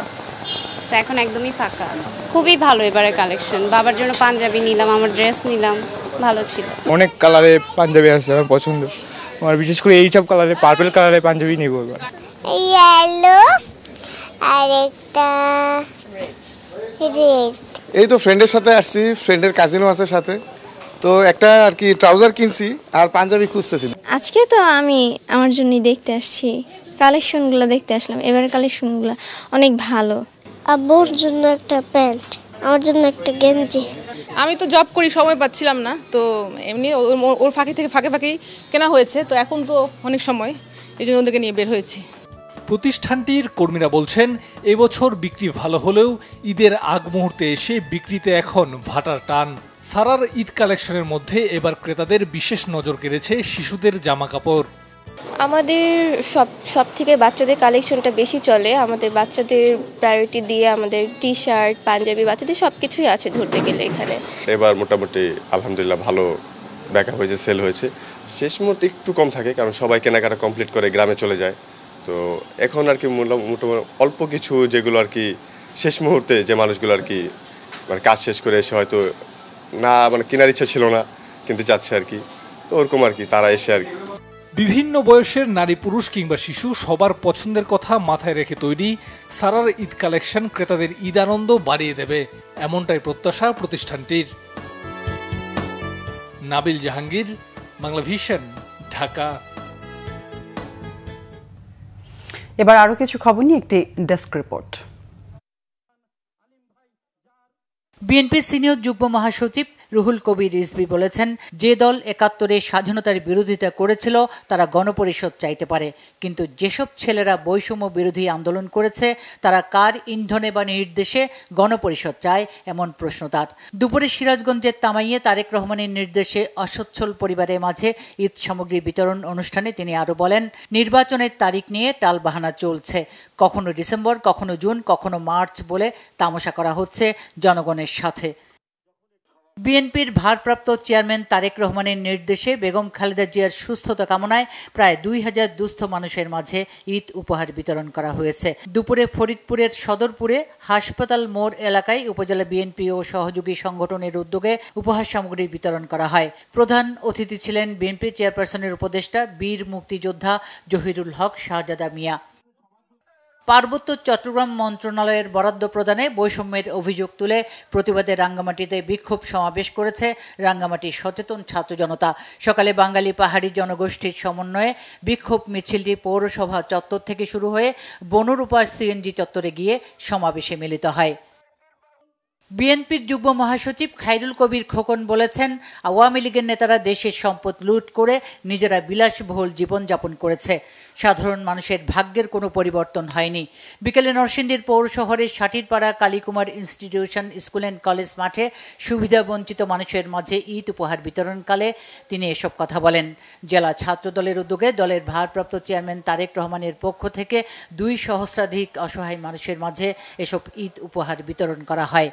তো এখন একদমই ফাঁকা। খুবই ভালো এবারে কালেকশন। বাবার জন্য পাঞ্জাবি নিলাম, আমার ড্রেস নিলাম, ভালো ছিল। অনেক কালারে পাঞ্জাবি আছে আমার পছন্দ, আমার বিশেষ করে এই সব কালারে, পার্পল কালারে পাঞ্জাবি নিব এবার। ইয়েলো আর একটা রেড। এই তো ফ্রেন্ডের সাথে আসছি, ফ্রেন্ডের কাজিনও আছে সাথে, তো একটা আর কি ট্রাউজার কিনছি আর পাঞ্জাবি খুঁজতেছি। আজকে তো আমি আমার জন্যই দেখতে আসছি, কালেকশনগুলো দেখতে আসলাম। এবারে কালেকশনগুলো অনেক ভালো। আব্বুর জন্য একটা প্যান্ট, আমার জন্য একটা গেঞ্জি। আমি তো জব করি, সময় পাচ্ছিলাম না, তো এমনি ওর ফাঁকে কেনা হয়েছে, তো এখন তো অনেক সময়, এই জন্য ওদেরকে নিয়ে বের হয়েছি। প্রতিষ্ঠানটির কর্মীরা বলছেন এবছর বিক্রি ভালো হলেও ঈদের আগ মুহূর্তে এসে বিক্রিতে এখন ভাটার টান। সারার ঈদ কালেকশনের মধ্যে এবার ক্রেতাদের বিশেষ নজর কেড়েছে শিশুদের জামা কাপড়। আমাদের সব থেকে বাচ্চাদের কালেকশনটা বেশি চলে। আমাদের বাচ্চাদের প্রায়োরিটি দিয়ে আমাদের টি শার্ট, পাঞ্জাবি, বাচ্চাদের সব কিছুই আছে ধরতে গেলে এখানে। এবার মোটামুটি আলহামদুলিল্লাহ ভালো ব্যাকআপ হয়েছে, সেল হয়েছে। শেষ মুহূর্তে একটু কম থাকে, কারণ সবাই কেনাকাটা কমপ্লিট করে গ্রামে চলে যায়। তো এখন আর কি মোটামুটি অল্প কিছু যেগুলো আর কি শেষ মুহূর্তে যে মানুষগুলো আর কি মানে কাজ শেষ করে এসে হয়তো না মানে কেনার ইচ্ছা ছিল না কিন্তু যাচ্ছে আর কি, তো ওরকম আর কি তারা এসে আর কি। বিভিন্ন বয়সের নারী, পুরুষ কিংবা শিশু সবার পছন্দের কথা মাথায় রেখে তৈরি সারার ঈদ কালেকশন ক্রেতাদের ঈদ আনন্দ বাড়িয়ে দেবে, এমনটাই প্রত্যাশা প্রতিষ্ঠানটির। নাবিল জাহাঙ্গীর, বাংলা ভিশন, ঢাকা। এবার আরো কিছু খবর নিয়ে একটি ডেস্ক রিপোর্ট। বিএনপির সিনিয়র যুগ্ম মহাসচিব রুহুল কবির রিজভী বলেছেন, যে দল ৭১-এ স্বাধীনতার বিরোধিতা করেছিল তারা গণপরিষদ চাইতে পারে, কিন্তু যেসব ছেলেরা বৈষম্য বিরোধী আন্দোলন করেছে তারা কার ইন্ধনে বা নির্দেশে গণপরিষদ চায়, এমন প্রশ্ন তার। দুপুরে সিরাজগঞ্জের তামাইয়ে তারেক রহমানের নির্দেশে অসচ্ছল পরিবারের মাঝে ঈদ সামগ্রী বিতরণ অনুষ্ঠানে তিনি আরো বলেন, নির্বাচনের তারিখ নিয়ে টালবাহানা চলছে, কখনো ডিসেম্বর, কখনো জুন, কখনো মার্চ বলে তামাশা করা হচ্ছে জনগণের সাথে। বিএনপির ভারপ্রাপ্ত চেয়ারম্যান তারেক রহমানের নির্দেশে বেগম খালেদা জিয়ার সুস্থতা কামনায় প্রায় ২,০০০ দুস্থ মানুষের মাঝে ঈদ উপহার বিতরণ করা হয়েছে। দুপুরে ফরিদপুরের সদরপুরে হাসপাতাল মোড় এলাকায় উপজেলা বিএনপি ও সহযোগী সংগঠনের উদ্যোগে উপহার সামগ্রী বিতরণ করা হয়। প্রধান অতিথি ছিলেন বিএনপি চেয়ারপারসনের উপদেষ্টা বীর মুক্তিযোদ্ধা জহিরুল হক শাহজাদা মিয়া। পার্বত্য চট্টগ্রাম মন্ত্রণালয়ের বরাদ্দ প্রদানে বৈষম্যের অভিযোগ তুলে প্রতিবাদে রাঙ্গামাটিতে বিক্ষোভ সমাবেশ করেছে রাঙ্গামাটি সচেতন ছাত্র জনতা। সকালে বাঙালি পাহাড়ি জনগোষ্ঠীর সমন্বয়ে বিক্ষোভ মিছিলটি পৌরসভা চত্বর থেকে শুরু হয়ে বনরূপা সিএনজি চত্বরে গিয়ে সমাবেশে মিলিত হয়। বিএনপির যুগ্ম মহাসচিব খায়রুল কবির খোকন বলেছেন, আওয়ামী লীগের নেতারা দেশের সম্পদ লুট করে নিজেরা বিলাসবহুল জীবনযাপন করেছে, সাধারণ মানুষের ভাগ্যের কোনো পরিবর্তন হয়নি। বিকেলে নরসিংদীর পৌর শহরের Satirpara Kalikumar institution school and college মাঠে সুবিধাবঞ্চিত মানুষের মাঝে ঈদ উপহার বিতরণকালে তিনি এসব কথা বলেন। জেলা ছাত্র দলের উদ্যোগে দলের ভারপ্রাপ্ত চেয়ারম্যান তারেক রহমানের পক্ষ থেকে ২ সহস্রাধিক অসহায় মানুষের মাঝে এসব ঈদ উপহার বিতরণ করা হয়।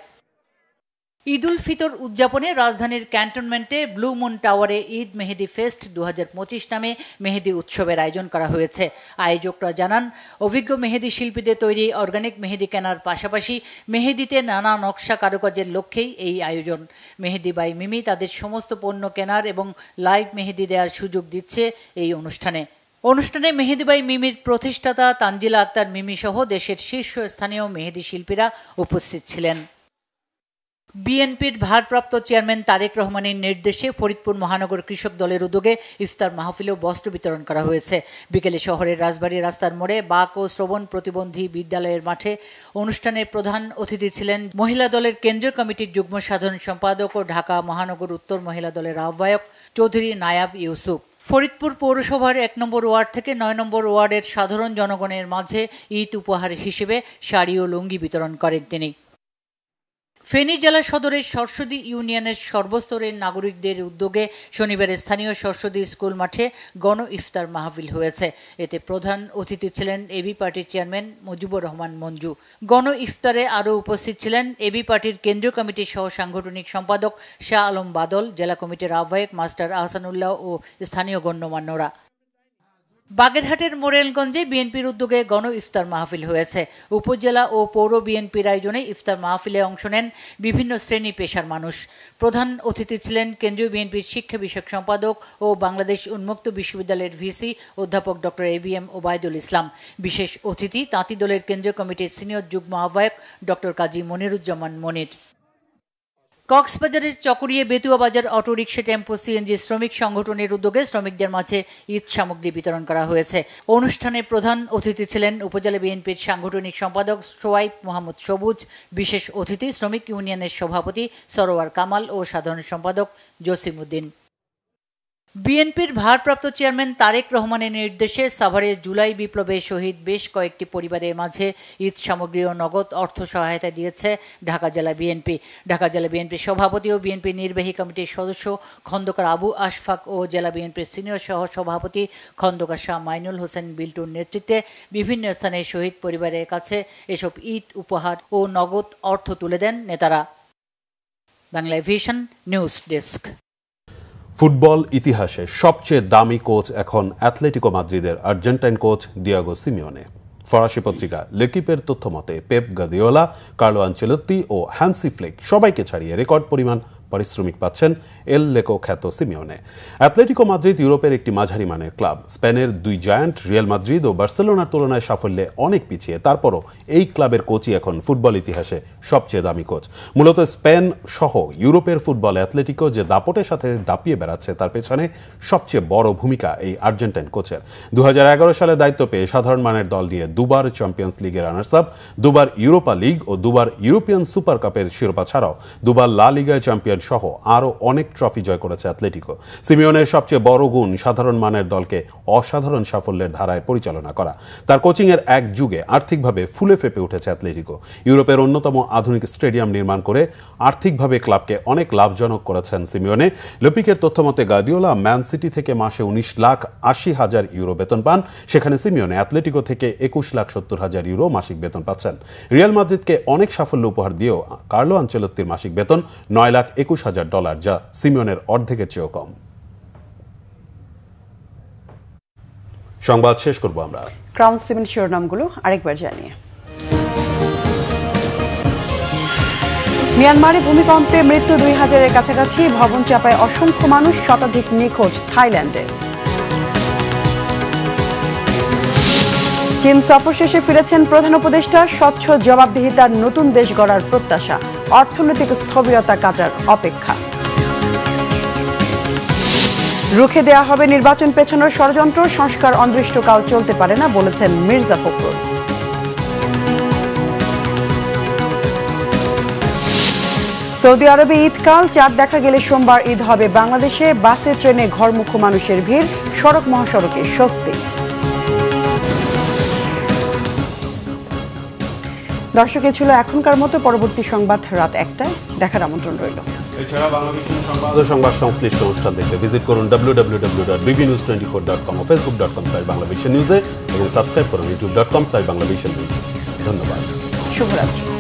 ঈদ উল ফিতর উদযাপনে রাজধানীর ক্যান্টনমেন্টে ব্লু মুন টাওয়ারে ঈদ মেহেদি ফেস্ট ২০২৫ নামে মেহেদি উৎসবের আয়োজন করা হয়েছে। আয়োজকরা জানান, অভিজ্ঞ মেহেদি শিল্পীদের তৈরি অর্গানিক মেহেদি কেনার পাশাপাশি মেহেদিতে নানা নকশা কারুকাজের লক্ষ্যেই এই আয়োজন। মেহেদি বাই মিমি তাদের সমস্ত পণ্য কেনার এবং লাইভ মেহেদি দেওয়ার সুযোগ দিচ্ছে এই অনুষ্ঠানে মেহেদি বাই মিমির প্রতিষ্ঠাতা তানজিলা আক্তার মিমি সহ দেশের শীর্ষস্থানীয় মেহেদি শিল্পীরা উপস্থিত ছিলেন। বিএনপির ভারপ্রাপ্ত চেয়ারম্যান তারেক রহমানের নির্দেশে ফরিদপুর মহানগর কৃষক দলের উদ্যোগে ইফতার মাহফিল ও বস্ত্র বিতরণ করা হয়েছে। বিকেলে শহরের রাজবাড়ী রাস্তার মোড়ে বাক ও শ্রবণ প্রতিবন্ধী বিদ্যালয়ের মাঠে অনুষ্ঠানের প্রধান অতিথি ছিলেন মহিলা দলের কেন্দ্রীয় কমিটির যুগ্ম সাধারণ সম্পাদক ও ঢাকা মহানগর উত্তর মহিলা দলের আহ্বায়ক চৌধুরী নায়াব ইউসুফ। ফরিদপুর পৌরসভার ১ নম্বর ওয়ার্ড থেকে ৯ নম্বর ওয়ার্ডের সাধারণ জনগণের মাঝে ঈদ উপহার হিসেবে শাড়ি ও লুঙ্গি বিতরণ করেন তিনি। ফেনী জেলা সদরের সরস্বতী ইউনিয়নের সর্বস্তরের নাগরিকদের উদ্যোগে শনিবার স্থানীয় সরস্বতী স্কুল মাঠে গণ ইফতার মাহফিল হয়েছে। এতে প্রধান অতিথি ছিলেন এবি পার্টির চেয়ারম্যান মুজিবুর রহমান মঞ্জু। গণ ইফতারে আরও উপস্থিত ছিলেন এবি পার্টির কেন্দ্রীয় কমিটির সহ সাংগঠনিক সম্পাদক শাহ আলম বাদল, জেলা কমিটির আহ্বায়ক মাস্টার আহসানুল্লাহ ও স্থানীয় গণ্যমান্যরা। বাগেরহাটের মোরেলগঞ্জে বিএনপির উদ্যোগে গণ ইফতার মাহফিল হয়েছে। উপজেলা ও পৌর বিএনপির আয়োজনে ইফতার মাহফিলে অংশ নেন বিভিন্ন শ্রেণী পেশার মানুষ। প্রধান অতিথি ছিলেন কেন্দ্রীয় বিএনপির শিক্ষা বিষয়ক সম্পাদক ও বাংলাদেশ উন্মুক্ত বিশ্ববিদ্যালয়ের ভিসি অধ্যাপক ডক্টর ABM ওবায়দুল ইসলাম। বিশেষ অতিথি তাঁতি দলের কেন্দ্রীয় কমিটির সিনিয়র যুগ্ম আহ্বায়ক ডক্টর কাজী মনিরুজ্জামান মনির। কক্সবাজারের চকরিয়া বেতুয়া বাজার অটোরিকশা টেম্পো সিএনজি শ্রমিক সংগঠনের উদ্যোগে শ্রমিকদের মাঝে ঈদ সামগ্রী বিতরণ করা হয়েছে। অনুষ্ঠানে প্রধান অতিথি ছিলেন উপজেলা বিএনপির সাংগঠনিক সম্পাদক সোয়াইব মোহাম্মদ সবুজ। বিশেষ অতিথি শ্রমিক ইউনিয়নের সভাপতি সরোয়ার কামাল ও সাধারণ সম্পাদক জসিম উদ্দিন। বিএনপির ভারপ্রাপ্ত চেয়ারম্যান তারেক রহমানের নির্দেশে সাভারে জুলাই বিপ্লবে শহীদ বেশ কয়েকটি পরিবারের মাঝে ঈদ সামগ্রী ও নগদ অর্থ সহায়তা দিয়েছে ঢাকা জেলা বিএনপি। ঢাকা জেলা বিএনপির সভাপতি ও বিএনপির নির্বাহী কমিটির সদস্য খন্দকার আবু আশফাক ও জেলা বিএনপির সিনিয়র সহ সভাপতি খন্দকার শাহ মাইনুল হোসেন বিল্টুর নেতৃত্বে বিভিন্ন স্থানে শহীদ পরিবারের কাছে এসব ঈদ উপহার ও নগদ অর্থ তুলে দেন নেতারা। Banglavision news desk. ফুটবল ইতিহাসে সবচেয়ে দামি কোচ এখন অ্যাথলেটিকো মাদ্রিদের আর্জেন্টাইন কোচ দিয়েগো সিমিওনে। ফরাসি পত্রিকা লেকিপের তথ্য মতে পেপ গার্দিওলা, কার্লো আনচেলত্তি ও হ্যান্সি ফ্লিক সবাইকে ছাড়িয়ে রেকর্ড পরিমাণ পারিশ্রমিক পাচ্ছেন এল লেকো খ্যাত সিমিওনে। অ্যাথলেটিকো মাদ্রিদ ইউরোপের একটি মাঝারি মানের ক্লাব। স্পেনের দুই জায়ান্ট রিয়াল মাদ্রিদ ও বার্সেলোনার তুলনায় সাফল্যে অনেক পিছিয়ে। তারপরও এই ক্লাবের কোচই এখন ফুটবল ইতিহাসে সবচেয়ে দামি কোচ। মূলত স্পেন সহ ইউরোপের ফুটবল অ্যাথলেটিকো যে দাপটের সাথে দাপিয়ে বেড়াচ্ছে তার পেছনে সবচেয়ে বড় ভূমিকা এই আর্জেন্টাইন কোচের। 2011 সালে দায়িত্ব পেয়ে সাধারণ মানের দল নিয়ে দুবার চ্যাম্পিয়ন্স লিগের রানার্স আপ, দুবার ইউরোপা লিগ ও দুবার ইউরোপিয়ান সুপার কাপের শিরোপা ছাড়াও দুবার লা লিগায় চ্যাম্পিয়ন সহ আরও অনেক ট্রফি জয় করেছে অ্যাথলেটিকো। সিমিওনের সবচেয়ে বড় গুণ সাধারণ মানের দলকে অসাধারণ সাফল্যের ধারায় পরিচালনা করা। তার কোচিংয়ের এক যুগে আর্থিকভাবে ফুলে ফেপে উঠেছে অ্যাথলেটিকো। ইউরোপের অন্যতম আধুনিক স্টেডিয়াম নির্মাণ করে আর্থিকভাবে ক্লাবকে অনেক লাভজনক করেছেন সিমিওনে। লেপিকের তথ্যমতে গার্দিওলা ম্যান সিটি থেকে মাসে 19,80,000 ইউরো বেতন পান। সেখানে সিমিওনে অ্যাথলেটিকো থেকে 21,70,000 ইউরো মাসিক বেতন পাচ্ছেন। রিয়াল মাদ্রিদকে অনেক সাফল্য উপহার দিয়েও কার্লো আনচেলত্তির মাসিক বেতন $9,21,000, যা সিমিওনের অর্ধেকের চেয়েও কম। সংবাদ শেষ করব আমরা ক্রাউন সিমেন্ট শিরোনামগুলো আরেকবার জানিয়ে। মিয়ানমারে ভূমিকম্পে মৃত্যু 2000-এর কাছাকাছি, ভবন চাপায় অসংখ্য মানুষ, শতাধিক নিখোঁজ থাইল্যান্ডে। চীন সফর শেষে ফিরেছেন প্রধান উপদেষ্টা, স্বচ্ছ জবাবদিহিতার নতুন দেশ গড়ার প্রত্যাশা, অর্থনৈতিক স্থবিরতা কাটার অপেক্ষা। রুখে দেয়া হবে নির্বাচন পেছানোর ষড়যন্ত্র, সংস্কার অনির্দিষ্টকাল চলতে পারে না বলেছেন মির্জা ফখরুল। সৌদি আরবে ঈদকাল, চাঁদ দেখা গেলে সোমবার ঈদ হবে বাংলাদেশে। বাসে ট্রেনে ঘরমুখো মানুষের ভিড়, সড়ক মহাসড়কে স্বস্তি। দর্শক, ছিল এখনকার মতো। পরবর্তী সংবাদ রাত 1টায় দেখার আমন্ত্রণ রইল। এছাড়া বাংলাদেশের সংবাদ ও সংবাদ সংশ্লিষ্ট অনুষ্ঠান দেখতে ভিজিট করুন www.bbnews24.com ও facebook.com/banglavision নিউজে এবং সাবস্ক্রাইব করুন youtube.com/banglavision news। ধন্যবাদ। শুভরাত্রি।